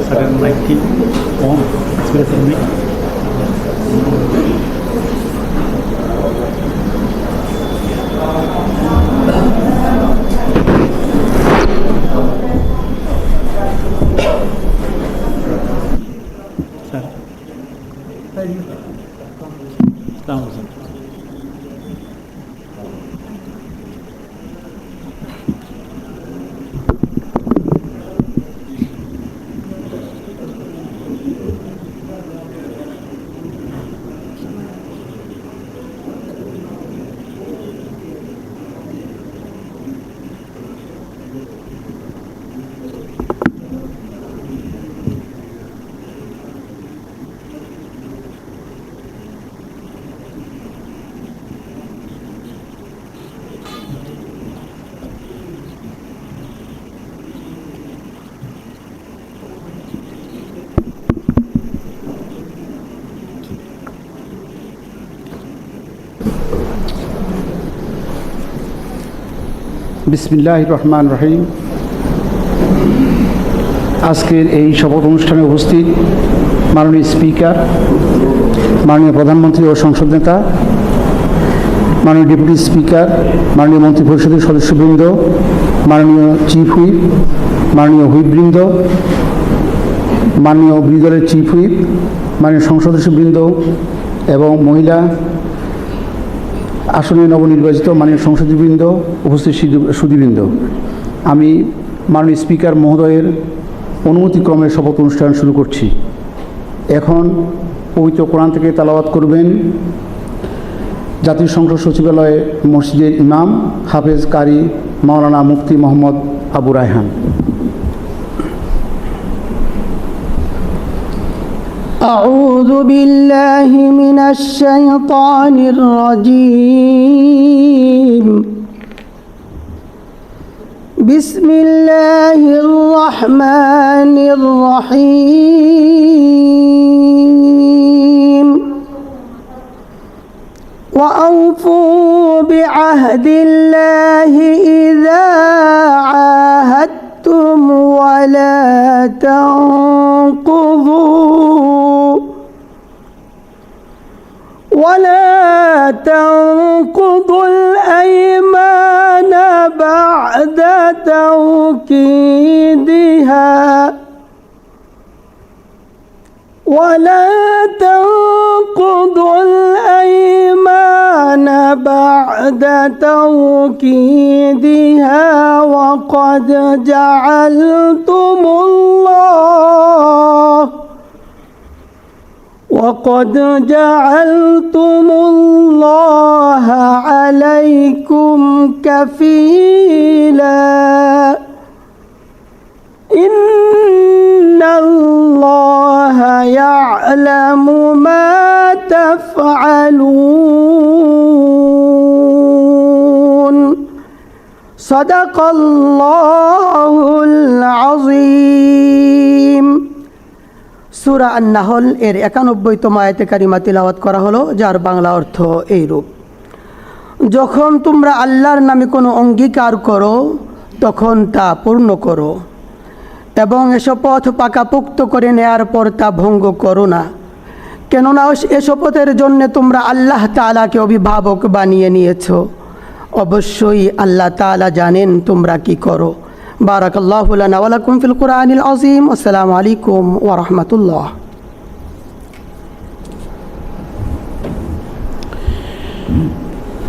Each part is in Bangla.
certain like on express me. বিসমিল্লাহির রহমানির রহিম। আজকের এই শপথ অনুষ্ঠানে উপস্থিত মাননীয় স্পিকার, মাননীয় প্রধানমন্ত্রী ও সংসদ নেতা, মাননীয় ডেপুটি স্পিকার, মাননীয় মন্ত্রিপরিষদের সদস্যবৃন্দ, মাননীয় চিফ হুইপ, মাননীয় হুইপবৃন্দ, মাননীয় বিরোধী দলের চিফ হুইপ, মাননীয় সংসদ সদস্যবৃন্দ এবং মহিলা আসনে নবনির্বাচিত মাননীয় সংসদবৃন্দ, উপস্থিত সুধীবৃন্দ, আমি মাননীয় স্পিকার মহোদয়ের অনুমতিক্রমে শপথ অনুষ্ঠান শুরু করছি। এখন পবিত্র কোরআন থেকে তেলাওয়াত করবেন জাতীয় সংসদ সচিবালয় মসজিদের ইমাম হাফেজ কারি মাওলানা মুফতি মোহাম্মদ আবু রায়হান। أعوذ بالله من الشيطان الرجيم. بسم الله الرحمن الرحيم. وأوفوا بعهد الله إذا عاهدتم ولا تنقضوا الأيمان بعد توكيدها وقد جعلتم الله عليكم كفيلا إن الله يعلم ما تفعلون. صدق الله العظيم. সূরা আন-নাহল এর 91তম আয়াতে কারিমা তিলাওয়াত করা হলো, যার বাংলা অর্থ এইরূপ: যখন তোমরা আল্লাহর নামে কোনো অঙ্গীকার করো তখন তা পূর্ণ করো এবং এ শপথ পাকাপোক্ত করে নেয়ার পর তা ভঙ্গ করো না, কেননা এ শপথের জন্য তোমরা আল্লাহ তাআলাকে অভিভাবক বানিয়ে নিয়েছো। অবশ্যই আল্লাহ তাআলা জানেন তোমরা কি করো। বারাকাল্লাহু লানা ওয়া লাকুম ফিল কুরআনিল আযীম। আসসালামু আলাইকুম ওয়া রাহমাতুল্লাহ।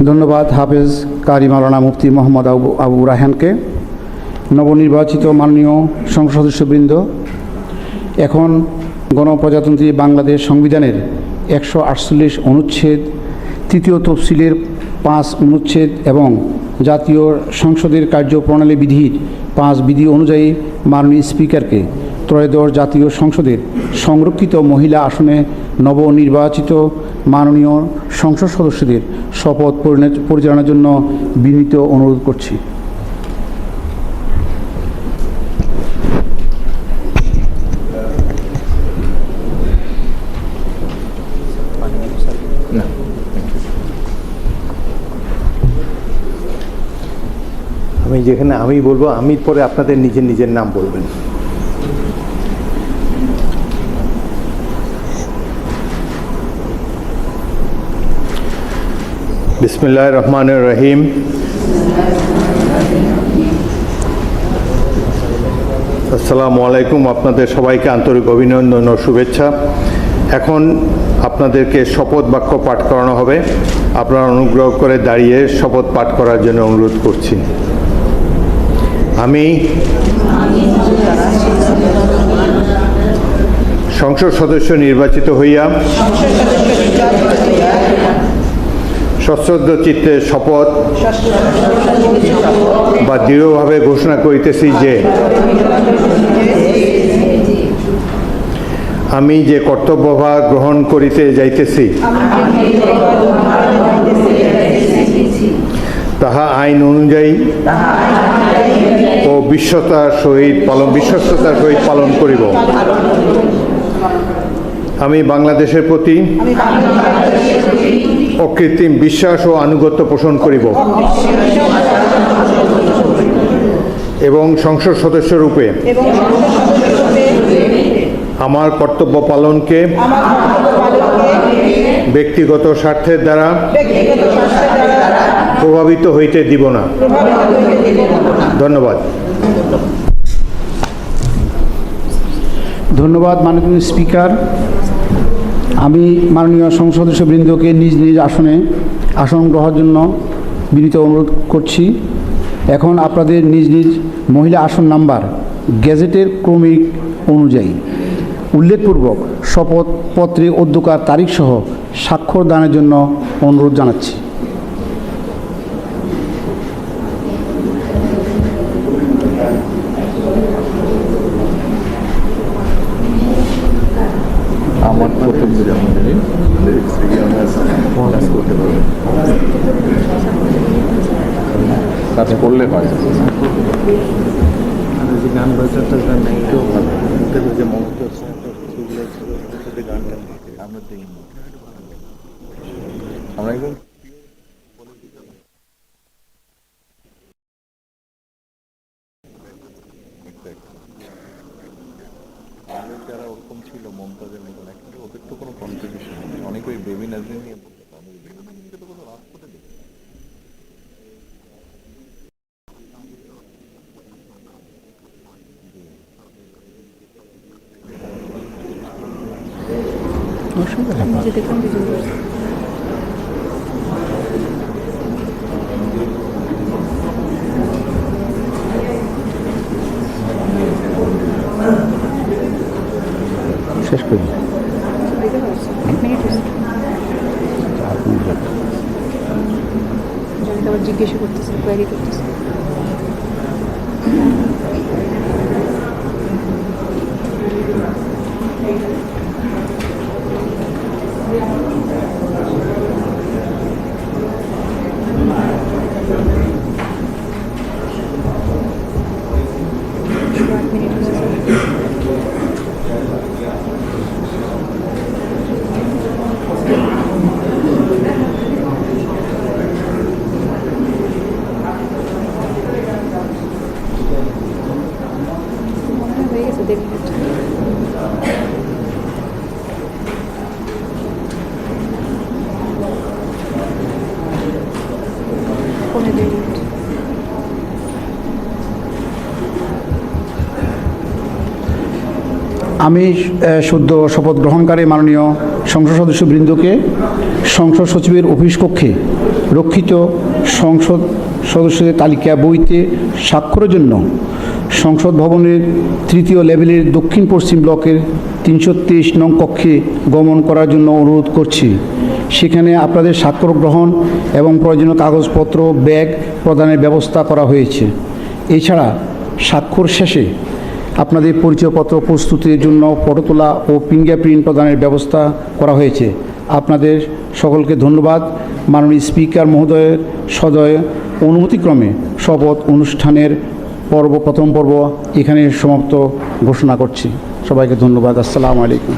ধন্যবাদ হাফেজ কারি মাওলানা মুফতি মোহাম্মদ আবু রায়হানকে। নবনির্বাচিত মাননীয় সংসদ সদস্যবৃন্দ, এখন গণপ্রজাতন্ত্রী বাংলাদেশ সংবিধানের 148 অনুচ্ছেদ, 3য় তফসিলের 5 অনুচ্ছেদ এবং জাতীয় সংসদের কার্যপ্রণালী বিধির 5 বিধি অনুযায়ী মাননীয় স্পিকারকে ত্রয়োদশ জাতীয় সংসদের সংরক্ষিত মহিলা আসনে নবনির্বাচিত মাননীয় সংসদ সদস্যদের শপথ পরিচালনার জন্য বিনীত অনুরোধ করছি। আমি যেখানে আমি বলবো, আমি পরে আপনাদের নিজের নিজের নাম বলবেন। বিসমিল্লাহির রহমানির রহিম। আসসালামু আলাইকুম। আপনাদের সবাইকে আন্তরিক অভিনন্দন ও শুভেচ্ছা। এখন আপনাদেরকে শপথ বাক্য পাঠ করানো হবে। আপনারা অনুগ্রহ করে দাঁড়িয়ে শপথ পাঠ করার জন্য অনুরোধ করছি। আমি সংসদ সদস্য নির্বাচিত হইয়া সশ্রদ্ধ চিত্তে শপথ বা দৃঢ়ভাবে ঘোষণা করিতেছি যে আমি যে কর্তব্যভার গ্রহণ করিতে যাইতেছি তাহা আইন অনুযায়ী ও বিশ্বস্ততার সহিত পালন করিব। আমি বাংলাদেশের প্রতি অকৃত্রিম বিশ্বাস ও আনুগত্য পোষণ করিব এবং সংসদ সদস্য রূপে আমার কর্তব্য পালনকে ব্যক্তিগত স্বার্থের দ্বারা প্রভাবিত হইতে দিব না। ধন্যবাদ। ধন্যবাদ মাননীয় স্পিকার। আমি মাননীয় সংসদ সদস্যবৃন্দকে নিজ নিজ আসন গ্রহণের জন্য বিনীত অনুরোধ করছি। এখন আপনাদের নিজ নিজ মহিলা আসন নাম্বার গেজেটের ক্রমিক অনুযায়ী উল্লেখপূর্বক শপথপত্রে অধ্যকার তারিখ সহ স্বাক্ষর দানের জন্য অনুরোধ জানাচ্ছি। আমার প্রথম জন্মদিনে কাজ করলে হয়। গান বাজারটা গান নাই তো যে মমতা গানটা আমরা দিই আমরা একদম যারা ওরকম ছিল মমতাজের মতন একটা ওদের তো কোনো কন্ট্রিবিউশন নেই। অনেক ওই বেবি নাজরিন নিয়ে বলতে বেবি নাজরিনকে তো কোনো রাত করে দেবে। শেষ করি। জিজ্ঞাসা করতেছে, কোয়ারি করতেছে। হয়ে গেছে 1.5 মিনিট। পৌনে 2 মিনিট। আমি সদ্য শপথ গ্রহণকারী মাননীয় সংসদ সদস্যবৃন্দকে সংসদ সচিবের অফিস কক্ষে রক্ষিত সংসদ সদস্যদের তালিকা বইতে স্বাক্ষরের জন্য সংসদ ভবনের 3য় লেভেলের দক্ষিণ পশ্চিম ব্লকের 323 নং কক্ষে গমন করার জন্য অনুরোধ করছি। সেখানে আপনাদের স্বাক্ষর গ্রহণ এবং প্রয়োজনীয় কাগজপত্র ব্যাগ প্রদানের ব্যবস্থা করা হয়েছে। এছাড়া স্বাক্ষর শেষে আপনাদের পরিচয়পত্র প্রস্তুতির জন্য ফটো তোলা ও ফিঙ্গারপ্রিন্ট প্রদানের ব্যবস্থা করা হয়েছে। আপনাদের সকলকে ধন্যবাদ। মাননীয় স্পিকার মহোদয়ের সদয় অনুমতিক্রমে শপথ অনুষ্ঠানের প্রথম পর্ব এখানে সমাপ্ত ঘোষণা করছি। সবাইকে ধন্যবাদ। আসসালামু আলাইকুম।